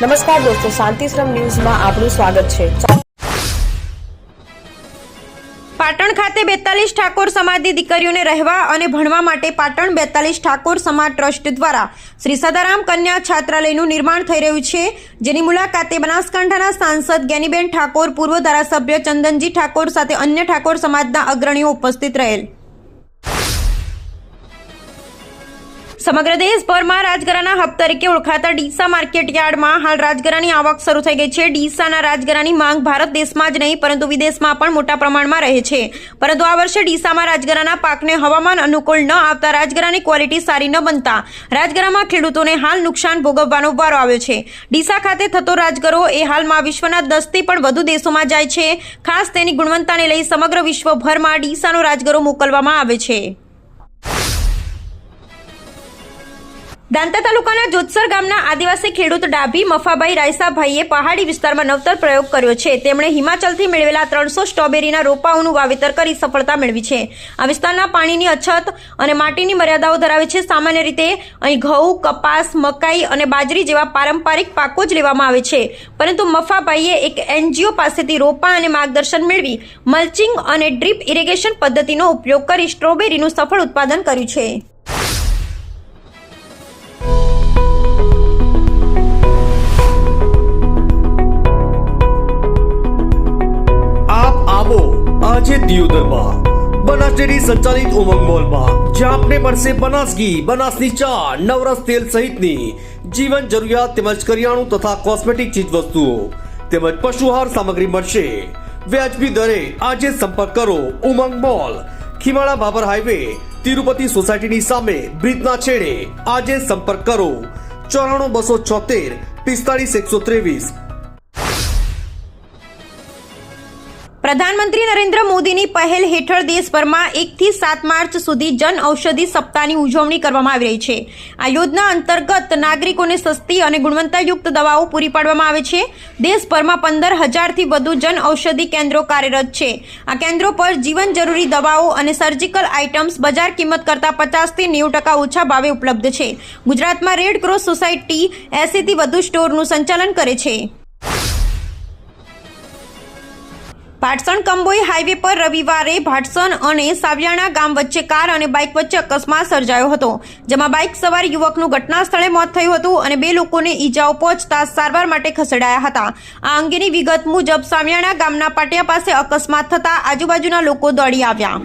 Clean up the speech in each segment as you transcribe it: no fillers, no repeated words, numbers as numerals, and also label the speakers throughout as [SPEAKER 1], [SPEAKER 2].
[SPEAKER 1] નમસ્કાર દોસ્તો, શાંતિશ્રમ ન્યૂઝમાં આપનું સ્વાગત છે।
[SPEAKER 2] પાટણ ખાતે 42 ઠાકોર સમાજની દીકરીઓને રહેવા અને ભણવા માટે પાટણ 42 ઠાકોર સમાજ ટ્રસ્ટ દ્વારા શ્રી સદારામ કન્યા છાત્રાલયનું નિર્માણ થઈ રહ્યું છે, જેની મુલાકાતે બનાસકાંઠાના સાંસદ જ્ઞાનીબેન ઠાકોર, પૂર્વ ધારાસભ્ય ચંદનજી ઠાકોર સાથે અન્ય ઠાકોર સમાજના અગ્રણીઓ ઉપસ્થિત રહેલ। સમગ્ર દેશભરમાં રાજગરાના હબ તરીકે ઓળખાતા ડીસા માર્કેટ યાર્ડમાં હાલ રાજગરાની આવક શરૂ થઈ ગઈ છે। ડીસાના રાજગરાની માંગ ભારત દેશમાં જ નહીં પરંતુ વિદેશમાં પણ મોટા પ્રમાણમાં રહે છે, પરંતુ આ વર્ષે ડીસામાં રાજગરાના પાકને હવામાન અનુકૂળ ન આવતા રાજગરાની ક્વોલિટી સારી ન બનતા રાજગરામાં ખેડૂતોને હાલ નુકસાન ભોગવવાનો વારો આવ્યો છે। ડીસા ખાતે થતો રાજગરો એ હાલમાં વિશ્વના 10થી પણ વધુ દેશોમાં જાય છે। ખાસ તેની ગુણવત્તાને લઈ સમગ્ર વિશ્વભરમાં ડીસાનો રાજગરો મોકલવામાં આવે છે। દાંતા તાલુકાના જોતસર ગામના આદિવાસી ખેડૂત ડાભી મફાભાઈ રાયસાભાઈએ પહાડી વિસ્તારમાં નવતર પ્રયોગ કર્યો છે। તેમણે હિમાચલથી મેળવેલા 300 સ્ટ્રોબેરીના રોપાઓનું વાવેતર કરી સફળતા મેળવી છે। આ વિસ્તારના પાણીની અછત અને માટીની મર્યાદાઓ ધરાવે છે। સામાન્ય રીતે અહીં ઘઉં, કપાસ, મકાઈ અને બાજરી જેવા પારંપરિક પાકો જ લેવામાં આવે છે, પરંતુ મફાભાઈએ એક NGO પાસેથી રોપા અને માર્ગદર્શન મેળવી મલ્ચિંગ અને ડ્રીપ ઇરિગેશન પદ્ધતિનો ઉપયોગ કરી સ્ટ્રોબેરીનું સફળ ઉત્પાદન કર્યું છે।
[SPEAKER 3] આજે દિયોદરમાં બનાસ ડેરી સંચાલિત ઉમંગ મોલમાં જ્યાં આપને મળશે બનાસ ઘી, બનાસની ચા, નવરસ તેલ સહિતની જીવન જરૂરિયાત તેમજ કરિયાણું તથા કોસ્મેટિક ચીજ વસ્તુઓ તેમજ પશુહાર સામગ્રી મળશે વ્યાજબી દરે। આજે સંપર્ક કરો ઉમંગ મોલ, ખીમાળા બાબર હાઈવે, તિરુપતિ સોસાયટીની સામે, બ્રિજના છેડે। આજે સંપર્ક કરો 94 276 45 123।
[SPEAKER 2] પ્રધાનમંત્રી નરેન્દ્ર મોદીની પહેલ હેઠળ દેશભરમાં 1 થી 7 માર્ચ સુધી જન ઔષધિ સપ્તાહની ઉજવણી કરવામાં આવી રહી છે। આ યોજના અંતર્ગત નાગરિકોને સસ્તી અને ગુણવત્તાયુક્ત દવાઓ પૂરી પાડવામાં આવે છે। દેશભરમાં 15,000થી વધુ જન ઔષધિ કેન્દ્રો કાર્યરત છે। આ કેન્દ્રો પર જીવન જરૂરી દવાઓ અને સર્જિકલ આઇટમ્સ બજાર કિંમત કરતાં 50 થી 90% ઓછા ભાવે ઉપલબ્ધ છે। ગુજરાતમાં રેડ ક્રોસ સોસાયટી 80થી વધુ સ્ટોરનું સંચાલન કરે છે। ભાટસણ કંબોઈ હાઈવે પર રવિવારે ભાટસણ અને સાવિયાણા ગામ વચ્ચે કાર અને બાઇક વચ્ચે અકસ્માત સર્જાયો હતો, જેમાં બાઇક સવાર યુવકનું ઘટના સ્થળે મોત થયું હતું અને 2 લોકોને ઈજાઓ પહોંચતા સારવાર માટે ખસેડાયા હતા। આ અંગેની વિગત મુજબ સાવિયાણા ગામના પાટિયા પાસે અકસ્માત થતા આજુબાજુના લોકો દોડી આવ્યા।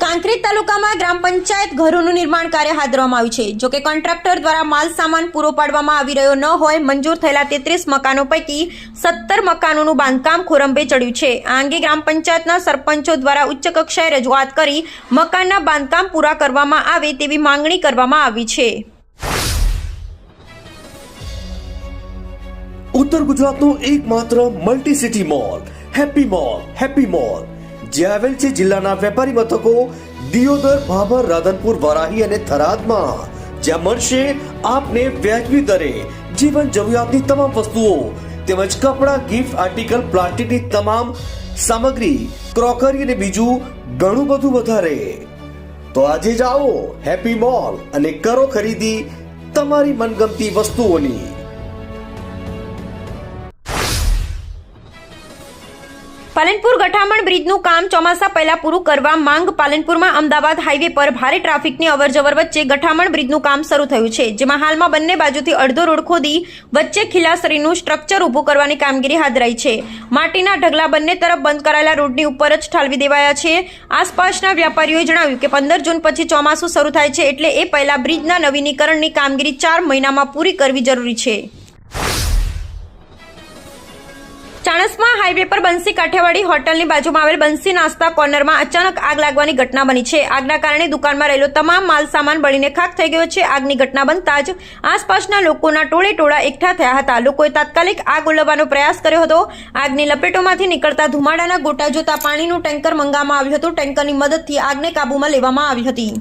[SPEAKER 2] કાંકરેજ તાલુકામાં ગ્રામ પંચાયત ઘરોનું નિર્માણ કાર્ય હાથ ધરવામાં આવ્યું છે। જોકે કોન્ટ્રાક્ટર દ્વારા માલ સામાન પૂરો પાડવામાં આવી રહ્યો ન હોય મંજૂર થયેલા 33 મકાનો પૈકી 17 મકાનોનું બાંધકામ ખોરંભે ચડ્યું છે। આ અંગે ગ્રામ પંચાયતના સરપંચો દ્વારા ઉચ્ચ કક્ષાએ રજૂઆત કરી મકાનના બાંધકામ પૂરા કરવામાં આવે તેવી માંગણી કરવામાં આવી છે।
[SPEAKER 3] ઉત્તર ગુજરાતનો એકમાત્ર multi city mall happy mall જે આવેલ છે જિલ્લાના વેપારી મથકો દિયોદર, ભાભર, રાધનપુર, વારાહી અને થરાદમાં, જ્યાં મળશે આપને વ્યાજબી દરે જીવન જરૂરિયાતની તમામ વસ્તુઓ તેમજ કપડાં, ગિફ્ટ આર્ટિકલ, પ્લાસ્ટિકની તમામ સામગ્રી, ક્રોકરી અને બીજું ઘણું બધું વધારે। તો આજે જ આવો હેપી મોલ અને કરો ખરીદી તમારી મનગમતી વસ્તુઓની।
[SPEAKER 2] પાલનપુર ગઠામણ બ્રિજનું કામ ચોમાસા પહેલા પૂરું કરવા માંગ। પાલનપુરમાં અમદાવાદ હાઈવે પર ભારે ટ્રાફિકની અવરજવર વચ્ચે ગઠામણ બ્રિજનું કામ શરૂ થયું છે, જેમાં હાલમાં બંને બાજુથી અડધો રોડ ખોદી વચ્ચે ખીલાસરીનું સ્ટ્રક્ચર ઊભું કરવાની કામગીરી હાથ ધરાઈ છે। માટીના ઢગલા બંને તરફ બંધ કરાયેલા રોડની ઉપર જ ઠાલવી દેવાયા છે। આસપાસના વ્યાપારીઓએ જણાવ્યું કે 15 જૂન પછી ચોમાસું શરૂ થાય છે, એટલે એ પહેલા બ્રિજના નવીનીકરણની કામગીરી 4 મહિનામાં પૂરી કરવી જરૂરી છે। ચાણસ્મા હાઈવે પર બંસી કાઠિયાવાડી હોટલની બાજુમાં આવેલ બંસી નાસ્તા કોર્નરમાં અચાનક આગ લાગવાની ઘટના બની છે। આગના કારણે દુકાનમાં રહેલો તમામ માલ સામાન બળીને ખાખ થઈ ગયો છે। આગની ઘટના બનતા જ આસપાસના લોકોના ટોળે એકઠા થયા હતા। લોકોએ તાત્કાલિક આગ ઓલવવાનો પ્રયાસ કર્યો હતો। આગની લપેટોમાંથી નીકળતા ધુમાડાના ગોટા જોતા પાણીનું ટેન્કર મંગાવવામાં આવ્યું હતું। ટેન્કરની મદદથી આગને કાબૂમાં લેવામાં આવી હતી।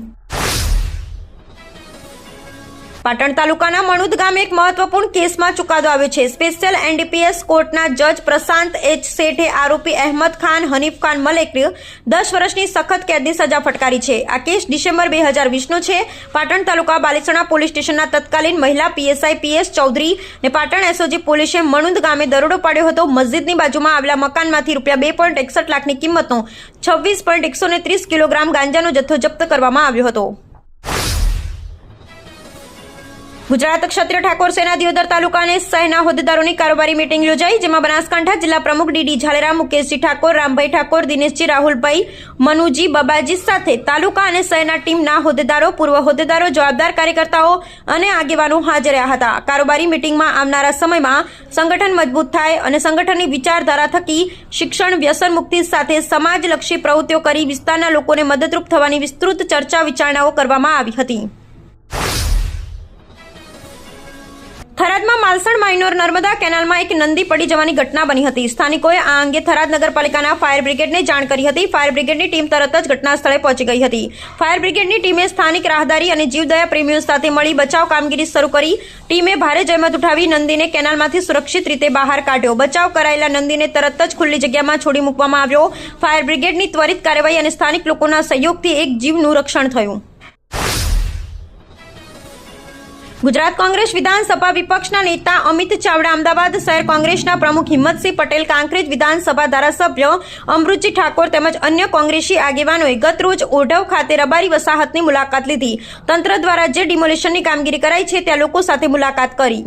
[SPEAKER 2] પાટણ તાલુકાના મણુદ ગામે એક મહત્વપૂર્ણ કેસમાં ચુકાદો આવ્યો છે. સ્પેશિયલ એનડીપીએસ કોર્ટના જજ પ્રશાંત એચ શેઠે આરોપી અહેમદ ખાન હનીફ ખાન મલેકને 10 વર્ષની સખત કેદની સજા ફટકારી છે. આ કેસ ડિસેમ્બર 2020નો છે. પાટણ તાલુકા બાલિસણા પોલીસ સ્ટેશનના તત્કાલીન મહિલા પીએસઆઈ પીએસ ચૌધરી ને પાટણ એસઓજી પોલીસે મણુદ ગામે દરોડો પાડ્યો હતો. મસ્જિદની બાજુમાં આવેલા મકાનમાંથી રૂપિયા 2.61 લાખની કિંમતનો 26.130 કિલોગ્રામ ગાંજાનો જથ્થો જપ્ત કરવામાં આવ્યો હતો. ગુજરાત ક્ષત્રિય ઠાકોર સેના દિયોદર તાલુકા અને શહેરના હોદ્દેદારોની કારોબારી મીટિંગ યોજાઈ, જેમાં બનાસકાંઠા જિલ્લા પ્રમુખ ડીડી ઝાલેરા, મુકેશજી ઠાકોર, રામભાઈ ઠાકોર, દિનેશજી, રાહુલભાઈ, મનુજી, બાબાજી સાથે તાલુકા અને શહેરના ટીમના હોદ્દેદારો, પૂર્વ હોદ્દેદારો, જવાબદાર કાર્યકર્તાઓ અને આગેવાનો હાજર રહ્યા હતા. કારોબારી મીટિંગમાં આવનારા સમયમાં સંગઠન મજબૂત થાય અને સંગઠનની વિચારધારા થકી શિક્ષણ, વ્યસન મુક્તિ સાથે સમાજલક્ષી પ્રવૃત્તિઓ કરી વિસ્તારના લોકોને મદદરૂપ થવાની વિસ્તૃત ચર્ચા વિચારણાઓ કરવામાં આવી હતી. થરાદમાં માલસણ માઇનોર નર્મદા કેનાલમાં એક નંદી પડી જવાની ઘટના બની હતી. સ્થાનિકોએ આ અંગે થરાદ નગરપાલિકાના ફાયર બ્રિગેડને જાણ કરી હતી. ફાયર બ્રિગેડની ટીમ તરત જ ઘટના સ્થળે પહોંચી ગઈ હતી. ફાયર બ્રિગેડની ટીમે સ્થાનિક રાહદારી અને જીવદયા પ્રેમીઓ સાથે મળી બચાવ કામગીરી શરૂ કરી. ટીમે ભારે જહેમત ઉઠાવી નંદીને કેનાલમાંથી સુરક્ષિત રીતે બહાર કાઢ્યો. બચાવ કરાયેલા નંદીને તરત જ ખુલ્લી જગ્યામાં છોડી મૂકવામાં આવ્યો. ફાયર બ્રિગેડની ત્વરિત કાર્યવાહી અને સ્થાનિક લોકોના સહયોગથી એક જીવનું રક્ષણ થયું. ગુજરાત કોંગ્રેસ વિધાનસભા વિપક્ષના નેતા અમિત ચાવડા, અમદાવાદ શહેર કોંગ્રેસના પ્રમુખ હિંમતસિંહ પટેલ, કાંકરેજ વિધાનસભા ધારાસભ્ય અમૃતજી ઠાકોર તેમજ અન્ય કોંગ્રેસી આગેવાનોએ ગત રોજ ઓઢવ ખાતે રબારી વસાહતની મુલાકાત લીધી. તંત્ર દ્વારા જે ડિમોલિશનની કામગીરી કરાઈ છે ત્યાં લોકો સાથે મુલાકાત કરી.